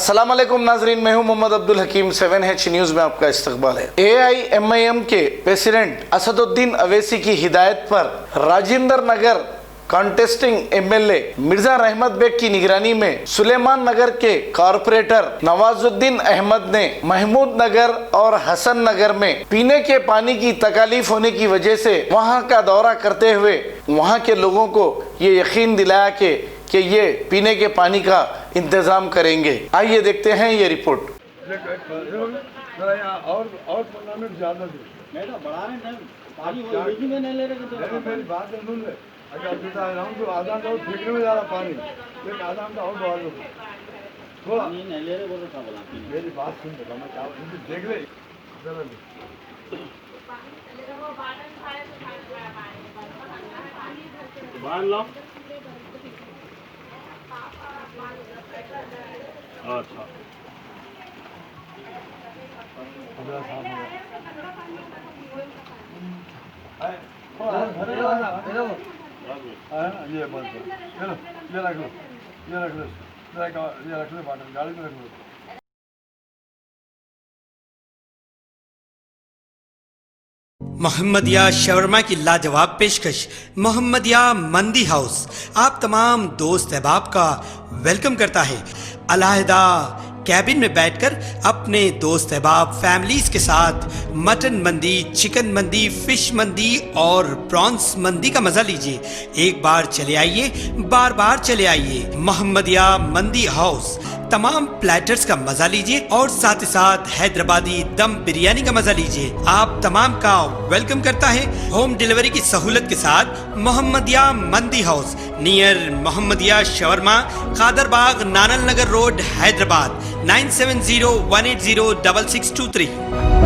अस्सलाम वालेकुम नाजरीन, मैं हूं मोहम्मद अब्दुल हकीम। 7H न्यूज़ में आपका इस्तकबाल है। AIMIM के प्रेसिडेंट असदुद्दीन अवैसी की हिदायत पर राजेंद्र नगर कॉन्टेस्टिंग MLA मिर्जा रहमत बेग की निगरानी में सुलेमान नगर के कॉरपोरेटर नवाजुद्दीन अहमद ने महमूद नगर और हसन नगर में पीने के पानी की तकालीफ होने की वजह से वहां का दौरा करते हुए वहां के लोगों को ये यकीन दिलाया कि ये पीने के पानी का इंतजाम करेंगे। आइए देखते हैं ये रिपोर्ट। फेंकने में जा रहा पानी, आदाम का और थोड़ा मेरी बात सुन ले, मैं देख ले बांध लो। अच्छा ये बंद कर, चलो ये रख लो, ये रख लो, ये रख लो बाटल गाड़ी में रख लो। मोहम्मदिया शवरमा की लाजवाब पेशकश मोहम्मदिया मंदी हाउस आप तमाम दोस्त अहबाब का वेलकम करता है। अलहदा कैबिन में बैठकर अपने दोस्त अहबाब फैमिलीज के साथ मटन मंदी, चिकन मंदी, फिश मंदी और प्रॉन्स मंदी का मजा लीजिए। एक बार चले आइए, बार बार चले आइए। मोहम्मदिया मंदी हाउस तमाम प्लेटर्स का मजा लीजिए और साथ ही साथ हैदराबादी दम बिरयानी का मजा लीजिए। आप तमाम का वेलकम करता है होम डिलीवरी की सहूलत के साथ मोहम्मदिया मंदी house near Mohammadia shawarma, Kadarbagh, नानल नगर रोड, हैदराबाद 9701806623।